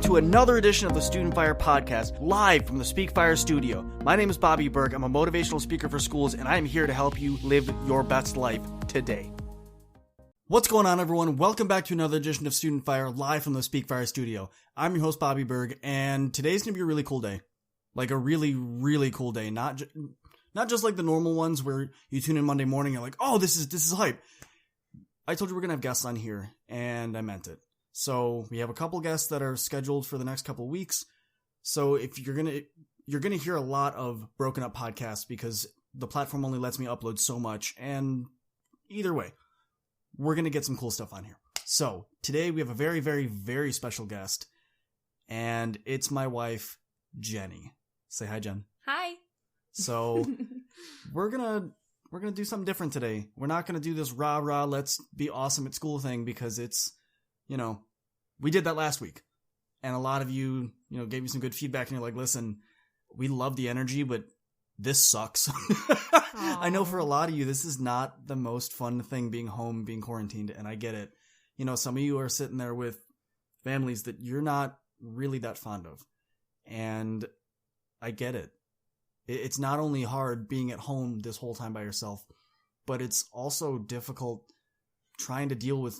to another edition of the Student Fire Podcast, live from the Speak Fire studio. My name is Bobby Berg. I'm a motivational speaker for schools, and I am here to help you live your best life today. What's going on, everyone? Welcome back to another edition of Student Fire, live from the Speak Fire studio. I'm your host, Bobby Berg, and today's going to be a really cool day. Like a really, really cool day. Not just like the normal ones where you tune in Monday morning and you're like, oh, this is hype. I told you we're going to have guests on here, and I meant it. So we have a couple guests that are scheduled for the next couple weeks. So if you're going to hear a lot of broken up podcasts because the platform only lets me upload so much. And either way, we're going to get some cool stuff on here. So today we have a very, very, very special guest, and it's my wife, Jenny. Say hi, Jen. Hi. So we're going to do something different today. We're not going to do this rah, let's be awesome at school thing because it's, we did that last week, and a lot of you, gave me some good feedback, and you're like, listen, we love the energy, but this sucks. I know for a lot of you, this is not the most fun thing, being home, being quarantined, and I get it. Some of you are sitting there with families that you're not really that fond of, and I get it. It's not only hard being at home this whole time by yourself, but it's also difficult trying to deal with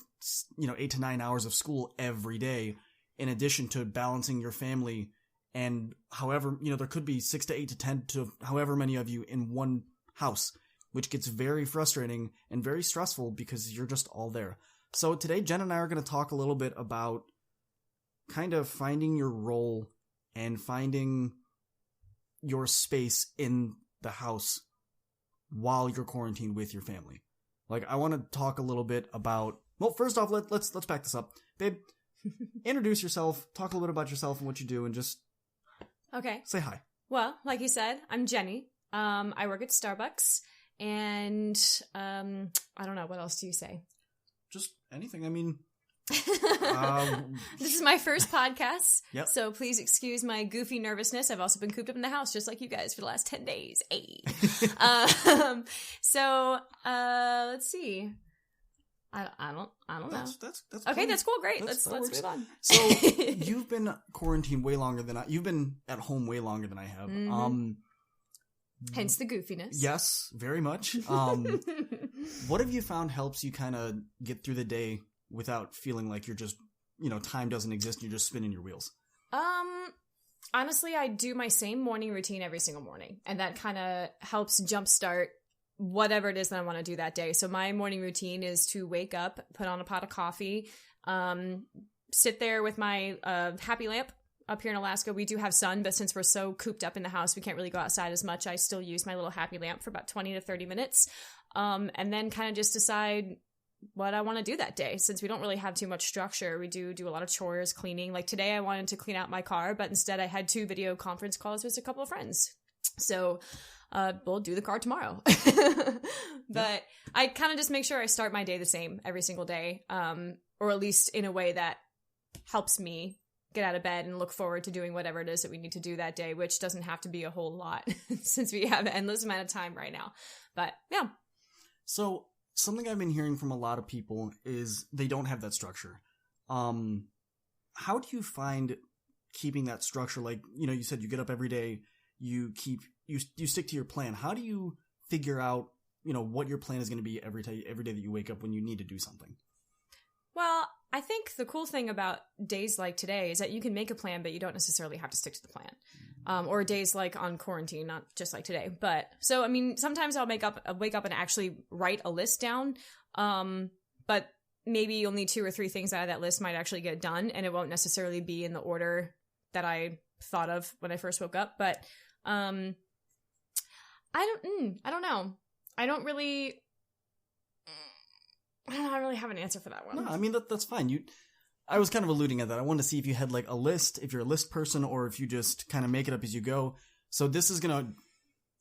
8 to 9 hours of school every day, in addition to balancing your family and however, there could be 6 to 8 to 10 to however many of you in one house, which gets very frustrating and very stressful because you're just all there. So today, Jen and I are going to talk a little bit about kind of finding your role and finding your space in the house while you're quarantined with your family. Like, I want to talk a little bit about, well, first off, let's back this up. Babe, introduce yourself, talk a little bit about yourself and what you do, and just say hi. Well, like you said, I'm Jenny. I work at Starbucks, and I don't know, what else do you say? Just anything. I mean, this is my first podcast, yep. So please excuse my goofy nervousness. I've also been cooped up in the house just like you guys for the last 10 days. Hey. Let's see. I don't know. That's okay. That's cool. Great. Let's move on. So you've been quarantined way longer than you've been at home way longer than I have. Mm-hmm. Hence the goofiness. Yes, very much. What have you found helps you kind of get through the day without feeling like you're just, time doesn't exist, you're just spinning your wheels? Honestly, I do my same morning routine every single morning, and that kind of helps jumpstart whatever it is that I want to do that day. So my morning routine is to wake up, put on a pot of coffee, sit there with my happy lamp. Up here in Alaska, we do have sun, but since we're so cooped up in the house, we can't really go outside as much. I still use my little happy lamp for about 20 to 30 minutes, and then kind of just decide what I want to do that day. Since we don't really have too much structure, we do a lot of chores, cleaning. Like today, I wanted to clean out my car, but instead I had 2 video conference calls with a couple of friends. So we'll do the car tomorrow. But I kind of just make sure I start my day the same every single day, or at least in a way that helps me get out of bed and look forward to doing whatever it is that we need to do that day, which doesn't have to be a whole lot since we have an endless amount of time right now. But yeah. So something I've been hearing from a lot of people is they don't have that structure. How do you find keeping that structure? Like, you said you get up every day, you stick to your plan. How do you figure out, what your plan is going to be every day that you wake up when you need to do something? Well, I think the cool thing about days like today is that you can make a plan, but you don't necessarily have to stick to the plan. Or days like on quarantine, not just like today. But so, I mean, sometimes I'll wake up and actually write a list down. But maybe only 2 or 3 things out of that list might actually get done, and it won't necessarily be in the order that I thought of when I first woke up. But I don't know. I don't really have an answer for that one. No, I mean, that's fine. I was kind of alluding at that. I wanted to see if you had like a list, if you're a list person, or if you just kind of make it up as you go. So this is going to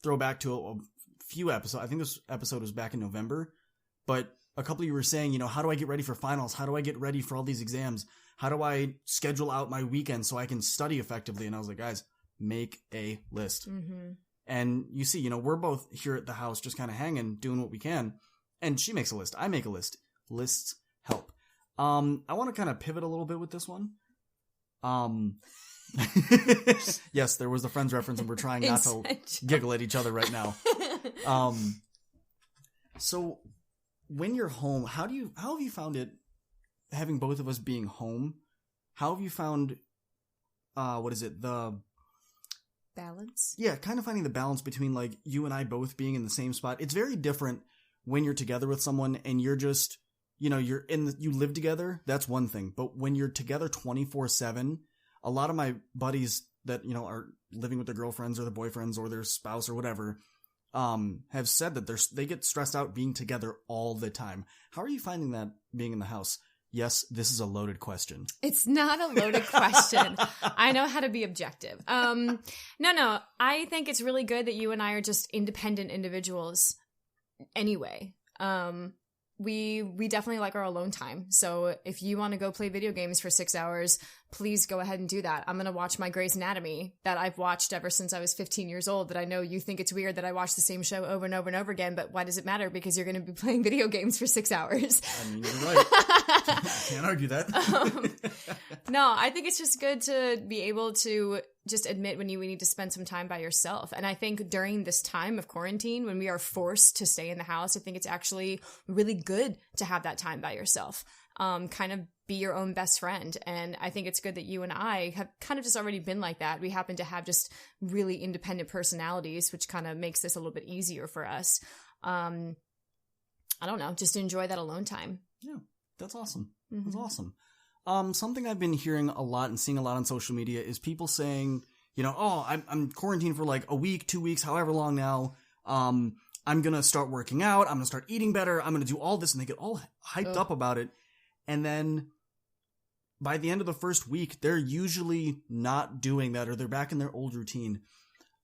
throw back to a few episodes. I think this episode was back in November, but a couple of you were saying, how do I get ready for finals? How do I get ready for all these exams? How do I schedule out my weekend so I can study effectively? And I was like, guys, make a list. Mm-hmm. And you see, we're both here at the house just kind of hanging, doing what we can. And she makes a list. I make a list. Lists help. I want to kind of pivot a little bit with this one. Yes, there was the Friends reference, and we're trying not to giggle at each other right now. So when you're home, how have you found it, having both of us being home? How have you found, the balance? Yeah, kind of finding the balance between, like, you and I both being in the same spot. It's very different when you're together with someone and you're just, you live together. That's one thing. But when you're together 24/7, a lot of my buddies that, are living with their girlfriends or their boyfriends or their spouse or whatever, have said that they get stressed out being together all the time. How are you finding that being in the house? Yes, this is a loaded question. It's not a loaded question. I know how to be objective. No, I think it's really good that you and I are just independent individuals anyway. We definitely like our alone time. So if you want to go play video games for 6 hours, please go ahead and do that. I'm going to watch my Grey's Anatomy that I've watched ever since I was 15 years old, that I know you think it's weird that I watch the same show over and over and over again, but why does it matter? Because you're going to be playing video games for 6 hours. I mean, you're right. Can't argue that. No, I think it's just good to be able to just admit when you need to spend some time by yourself. And I think during this time of quarantine, when we are forced to stay in the house, I think it's actually really good to have that time by yourself. Kind of be your own best friend. And I think it's good that you and I have kind of just already been like that. We happen to have just really independent personalities, which kind of makes this a little bit easier for us. I don't know, just enjoy that alone time. Yeah, that's awesome. Mm-hmm. That's awesome. Something I've been hearing a lot and seeing a lot on social media is people saying, I'm quarantined for like a week, 2 weeks, however long now. I'm going to start working out. I'm going to start eating better. I'm going to do all this. And they get all hyped up about it. And then by the end of the first week, they're usually not doing that, or they're back in their old routine.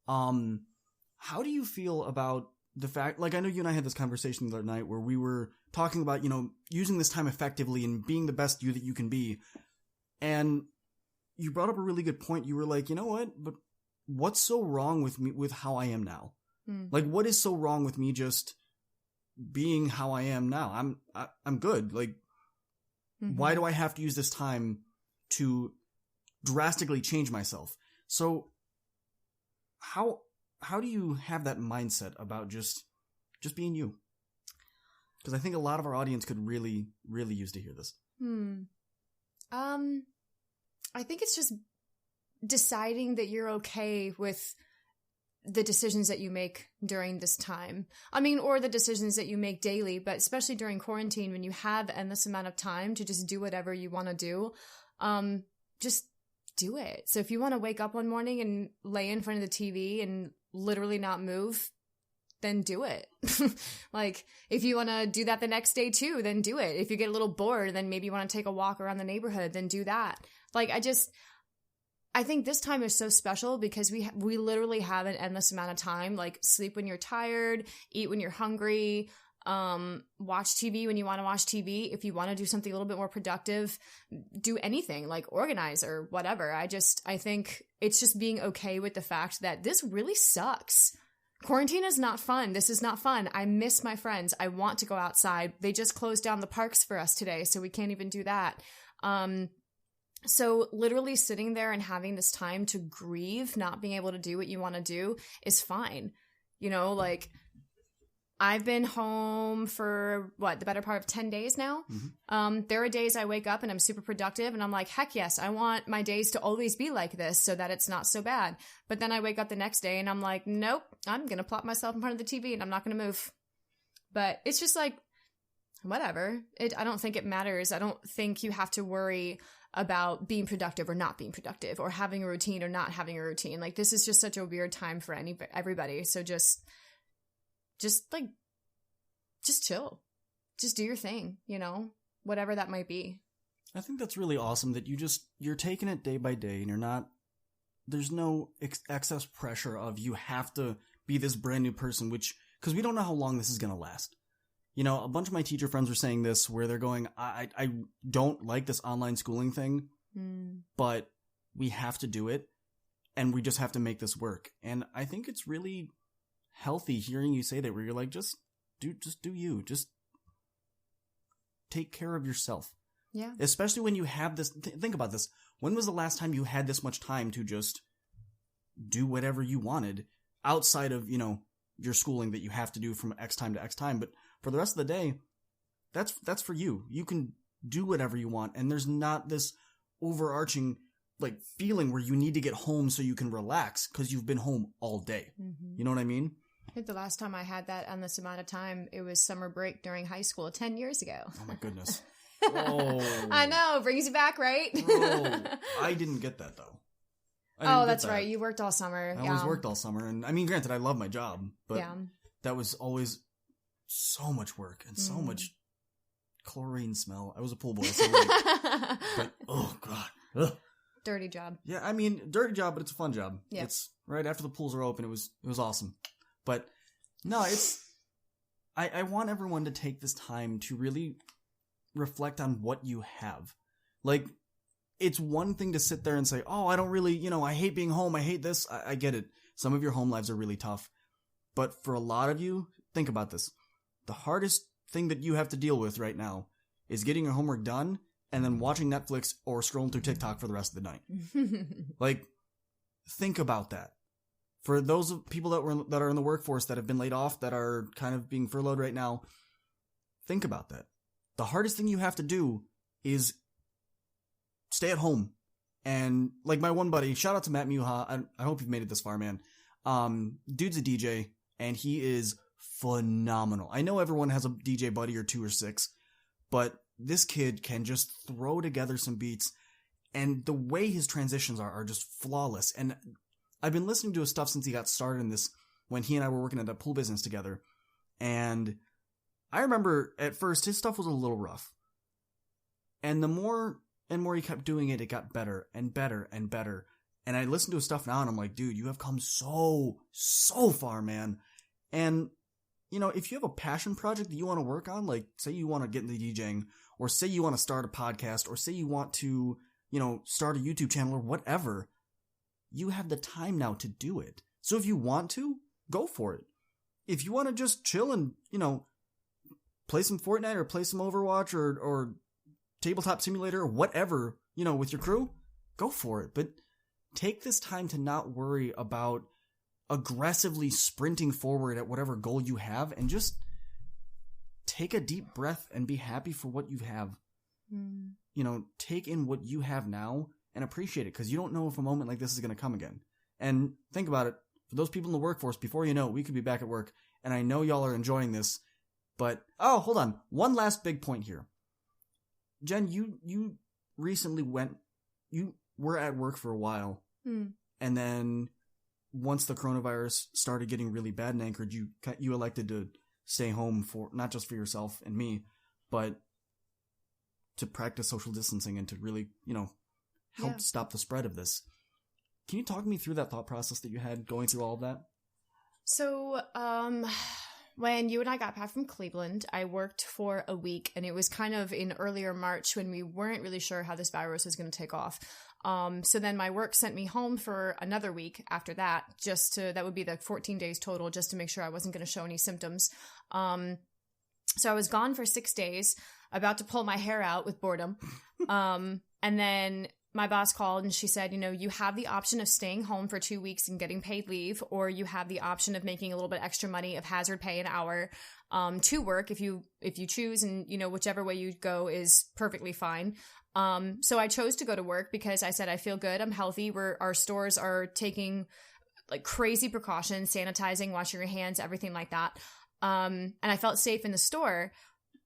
How do you feel about the fact, like, I know you and I had this conversation the other night where we were talking about, using this time effectively and being the best you that you can be. And you brought up a really good point. You were like, you know what, but what's so wrong with me, with how I am now? Like, what is so wrong with me just being how I am now? I'm good. Like, why do I have to use this time to drastically change myself? So how do you have that mindset about just being you? Because I think a lot of our audience could really, really use to hear this. I think it's just deciding that you're okay with the decisions that you make during this time. I mean, or the decisions that you make daily, but especially during quarantine when you have endless amount of time to just do whatever you want to do, just do it. So if you want to wake up one morning and lay in front of the TV and literally not move, then do it. Like, if you want to do that the next day too, then do it. If you get a little bored, then maybe you want to take a walk around the neighborhood, then do that. Like, I think this time is so special because we literally have an endless amount of time. Like, sleep when you're tired, eat when you're hungry, watch TV when you want to watch TV. If you want to do something a little bit more productive, do anything, like organize or whatever. I think it's just being okay with the fact that this really sucks. Quarantine is not fun. This is not fun. I miss my friends. I want to go outside. They just closed down the parks for us today, so we can't even do that. So literally sitting there and having this time to grieve, not being able to do what you want to do is fine. Like, I've been home for the better part of 10 days now. There are days I wake up and I'm super productive and I'm like, heck yes, I want my days to always be like this so that it's not so bad. But then I wake up the next day and I'm like, nope, I'm going to plop myself in front of the TV and I'm not going to move. But it's just like, whatever. I don't think it matters. I don't think you have to worry about being productive or not being productive, or having a routine or not having a routine. Like, this is just such a weird time for everybody. So just chill. Just do your thing, whatever that might be. I think that's really awesome that you're taking it day by day, and there's no excess pressure of you have to be this brand new person, because we don't know how long this is going to last. A bunch of my teacher friends are saying this, where they're going, I don't like this online schooling thing, but we have to do it, and we just have to make this work. And I think it's really healthy hearing you say that, where you're like, just do you. Just take care of yourself. Yeah. Especially when you have this, think about this, when was the last time you had this much time to just do whatever you wanted outside of, your schooling that you have to do from X time to X time? But for the rest of the day, that's for you. You can do whatever you want, and there's not this overarching feeling where you need to get home so you can relax because you've been home all day. Mm-hmm. You know what I mean? I think the last time I had that on this amount of time, it was summer break during high school 10 years ago. Oh my goodness. Oh. I know, brings you back, right? Oh, I didn't get that though. That's right. You worked all summer. I always worked all summer, and I mean, granted, I love my job, but that was always so much work and so much chlorine smell. I was a pool boy, so but oh god. Ugh. Dirty job. Yeah, I mean, dirty job, but it's a fun job. Yeah. It's right after the pools are open. It was awesome. But no, I want everyone to take this time to really reflect on what you have. It's one thing to sit there and say, oh, I don't really, I hate being home. I hate this. I get it. Some of your home lives are really tough. But for a lot of you, think about this. The hardest thing that you have to deal with right now is getting your homework done and then watching Netflix or scrolling through TikTok for the rest of the night. Think about that. For those people that are in the workforce that have been laid off, that are kind of being furloughed right now, think about that. The hardest thing you have to do is stay at home. And my one buddy, shout out to Matt Muha. I hope you've made it this far, man. Dude's a DJ, and he is phenomenal. I know everyone has a DJ buddy or 2 or 6, but this kid can just throw together some beats, and the way his transitions are just flawless. And I've been listening to his stuff since he got started in this, when he and I were working at a pool business together. And I remember at first his stuff was a little rough. And the more and more he kept doing it, it got better and better and better. And I listen to his stuff now and I'm like, dude, you have come so far, man. And, if you have a passion project that you want to work on, say you want to get into DJing, or say you want to start a podcast, or say you want to, start a YouTube channel or whatever, you have the time now to do it. So if you want to, go for it. If you want to just chill and, play some Fortnite or play some Overwatch or Tabletop Simulator or whatever, with your crew, go for it. But take this time to not worry about aggressively sprinting forward at whatever goal you have, and just take a deep breath and be happy for what you have. Take in what you have now and appreciate it, because you don't know if a moment like this is going to come again. And think about it. For those people in the workforce, before you know it, we could be back at work. And I know y'all are enjoying this, but, hold on. One last big point here. Jen, you recently you were at work for a while. And then once the coronavirus started getting really bad in Anchorage, you elected to stay home, for not just for yourself and me, but to practice social distancing and to really, help stop the spread of this. Can you talk me through that thought process that you had going through all of that? So, when you and I got back from Cleveland, I worked for a week, and it was kind of in earlier March when we weren't really sure how this virus was going to take off. So then my work sent me home for another week after that, that would be the 14 days total, just to make sure I wasn't going to show any symptoms. So I was gone for 6 days, about to pull my hair out with boredom. And then my boss called and she said, you have the option of staying home for 2 weeks and getting paid leave, or you have the option of making a little bit extra money of hazard pay an hour, to work if you choose, and, whichever way you go is perfectly fine. So I chose to go to work because I said, I feel good. I'm healthy. Our stores are taking crazy precautions, sanitizing, washing your hands, everything like that. And I felt safe in the store,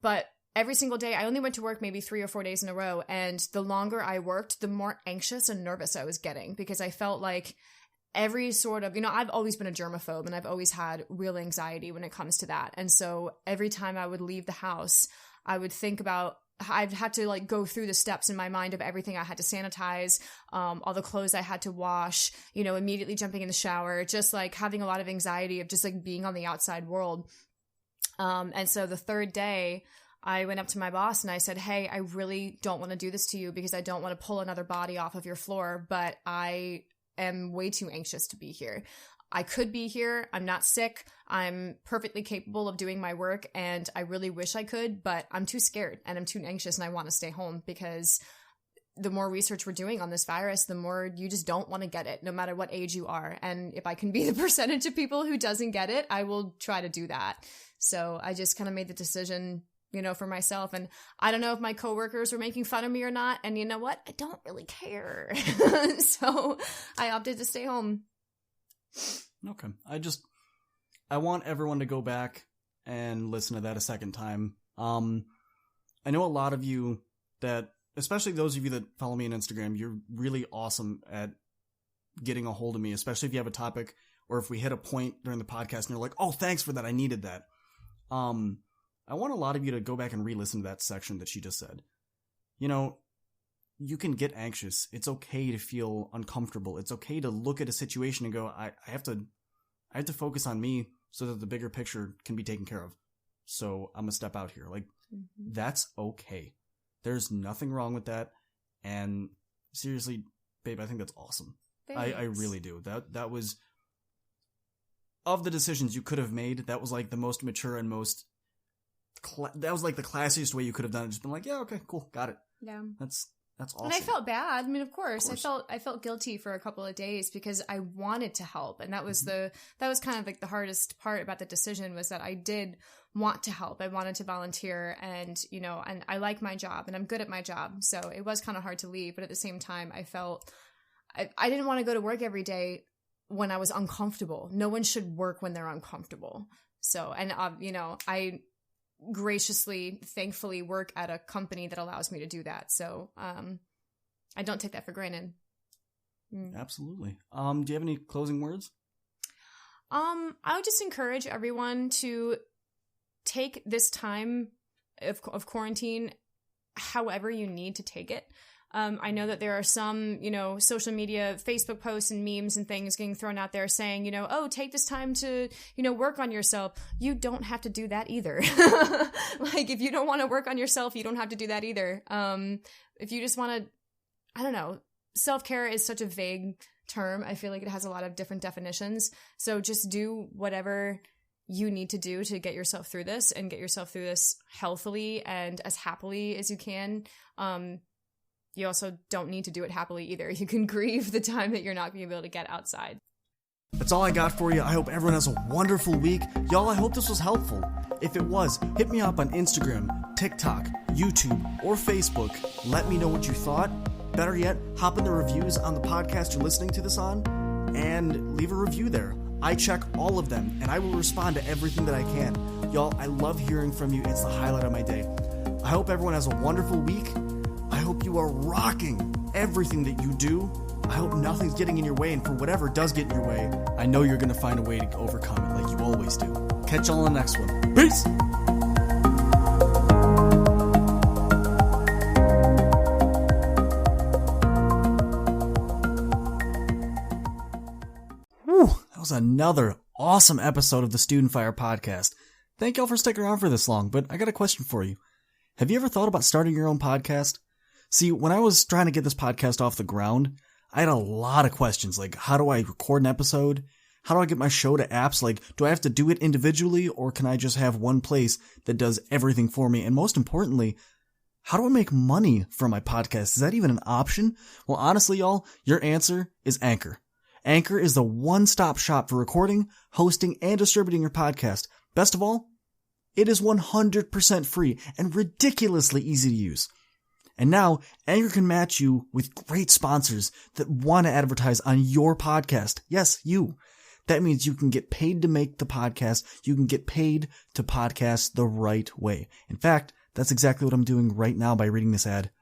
but every single day, I only went to work maybe 3 or 4 days in a row. And the longer I worked, the more anxious and nervous I was getting, because I felt like every sort of, I've always been a germaphobe, and I've always had real anxiety when it comes to that. And so every time I would leave the house, I would think about, I've had to go through the steps in my mind of everything I had to sanitize, all the clothes I had to wash, immediately jumping in the shower, just having a lot of anxiety of just being on the outside world. And so the third day, I went up to my boss and I said, hey, I really don't want to do this to you because I don't want to pull another body off of your floor, but I am way too anxious to be here. I could be here. I'm not sick. I'm perfectly capable of doing my work, and I really wish I could, but I'm too scared and I'm too anxious, and I want to stay home because the more research we're doing on this virus, the more you just don't want to get it, no matter what age you are. And if I can be the percentage of people who doesn't get it, I will try to do that. So I just kind of made the decision, for myself. And I don't know if my coworkers were making fun of me or not. And you know what? I don't really care. So I opted to stay home. Okay. I want everyone to go back and listen to that a second time. I know a lot of you that, especially those of you that follow me on Instagram, you're really awesome at getting a hold of me, especially if you have a topic or if we hit a point during the podcast and you're like, oh, thanks for that. I needed that. I want a lot of you to go back and re-listen to that section that she just said. You can get anxious. It's okay to feel uncomfortable. It's okay to look at a situation and go, I have to focus on me so that the bigger picture can be taken care of. So I'm gonna step out here. That's okay. There's nothing wrong with that. And seriously, babe, I think that's awesome. I really do. That was, of the decisions you could have made, that was the most mature and most, that was the classiest way you could have done it. Just been yeah, okay, cool, got it. Yeah. That's awesome. And I felt bad. I mean, of course. I felt guilty for a couple of days because I wanted to help. And that was that was kind of the hardest part about the decision, was that I did want to help. I wanted to volunteer, and, and I like my job and I'm good at my job. So it was kind of hard to leave. But at the same time, I felt I didn't want to go to work every day when I was uncomfortable. No one should work when they're uncomfortable. So, and, I graciously, thankfully work at a company that allows me to do that. So I don't take that for granted. Absolutely. Do you have any closing words? I would just encourage everyone to take this time of quarantine however you need to take it. I know that there are some, social media, Facebook posts and memes and things getting thrown out there saying, oh, take this time to, work on yourself. You don't have to do that either. If you don't want to work on yourself, you don't have to do that either. If you just want to, I don't know, self-care is such a vague term. I feel like it has a lot of different definitions. So just do whatever you need to do to get yourself through this, and get yourself through this healthily and as happily as you can. You also don't need to do it happily either. You can grieve the time that you're not going to be able to get outside. That's all I got for you. I hope everyone has a wonderful week. Y'all, I hope this was helpful. If it was, hit me up on Instagram, TikTok, YouTube, or Facebook. Let me know what you thought. Better yet, hop in the reviews on the podcast you're listening to this on and leave a review there. I check all of them, and I will respond to everything that I can. Y'all, I love hearing from you. It's the highlight of my day. I hope everyone has a wonderful week. I hope you are rocking everything that you do. I hope nothing's getting in your way, and for whatever does get in your way, I know you're going to find a way to overcome it like you always do. Catch y'all on the next one. Peace! Whew, that was another awesome episode of the Student Fire podcast. Thank y'all for sticking around for this long, but I got a question for you. Have you ever thought about starting your own podcast? See, when I was trying to get this podcast off the ground, I had a lot of questions, like how do I record an episode? How do I get my show to apps? Do I have to do it individually, or can I just have one place that does everything for me? And most importantly, how do I make money from my podcast? Is that even an option? Well, honestly, y'all, your answer is Anchor. Anchor is the one-stop shop for recording, hosting, and distributing your podcast. Best of all, it is 100% free and ridiculously easy to use. And now, Anchor can match you with great sponsors that want to advertise on your podcast. Yes, you. That means you can get paid to make the podcast. You can get paid to podcast the right way. In fact, that's exactly what I'm doing right now by reading this ad.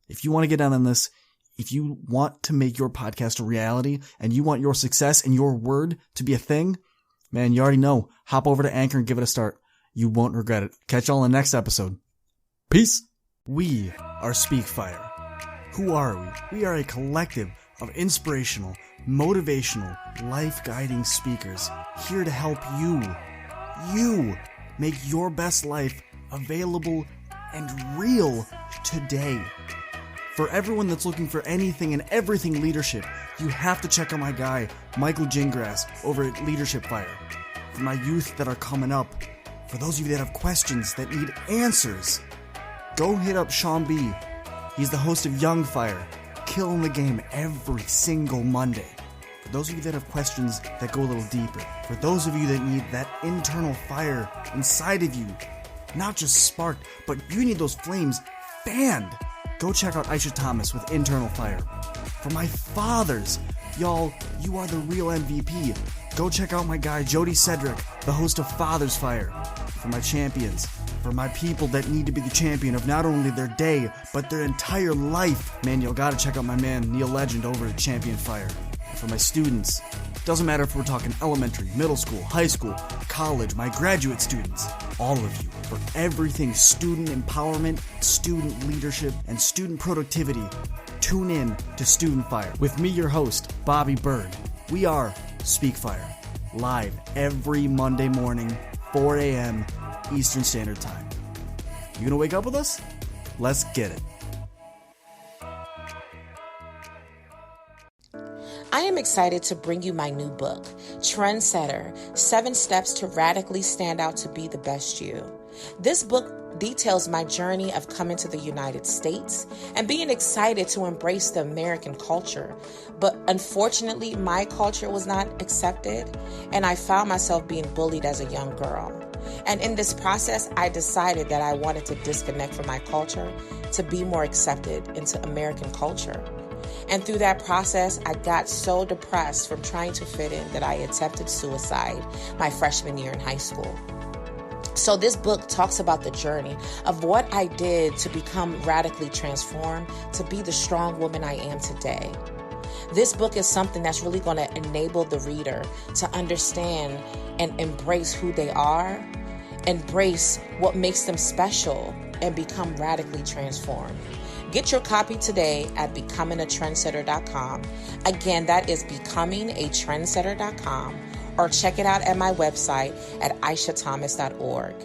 If you want to get in on this, if you want to make your podcast a reality, and you want your success and your word to be a thing, man, you already know. Hop over to Anchor and give it a start. You won't regret it. Catch y'all in the next episode. Peace. We are Speak Fire. Who are we? We are a collective of inspirational, motivational, life-guiding speakers here to help you make your best life available and real today. For everyone that's looking for anything and everything leadership, you have to check out my guy, Michael Gingras, over at Leadership Fire. For my youth that are coming up, for those of you that have questions that need answers, go hit up Sean B. He's the host of Young Fire, killing the game every single Monday. For those of you that have questions that go a little deeper, for those of you that need that internal fire inside of you, not just sparked, but you need those flames fanned, go check out Aisha Thomas with Internal Fire. For my fathers, y'all, you are the real MVP. Go check out my guy Jody Cedric, the host of Father's Fire. For my champions, for my people that need to be the champion of not only their day, but their entire life, man, you'll gotta check out my man Neil Legend over at Champion Fire. For my students, doesn't matter if we're talking elementary, middle school, high school, college, my graduate students, all of you, for everything student empowerment, student leadership, and student productivity, tune in to Student Fire with me, your host, Bobby Bird. We are Speak Fire, live every Monday morning, 4 a.m. Eastern Standard Time. You gonna wake up with us? Let's get it. I am excited to bring you my new book, Trendsetter, 7 Steps to Radically Stand Out to Be the Best You. This book details my journey of coming to the United States and being excited to embrace the American culture. But unfortunately, my culture was not accepted, and I found myself being bullied as a young girl. And in this process, I decided that I wanted to disconnect from my culture to be more accepted into American culture. And through that process, I got so depressed from trying to fit in that I attempted suicide my freshman year in high school. So this book talks about the journey of what I did to become radically transformed to be the strong woman I am today. This book is something that's really going to enable the reader to understand and embrace who they are, embrace what makes them special, and become radically transformed. Get your copy today at becomingatrendsetter.com. Again, that is becomingatrendsetter.com, or check it out at my website at aishathomas.org.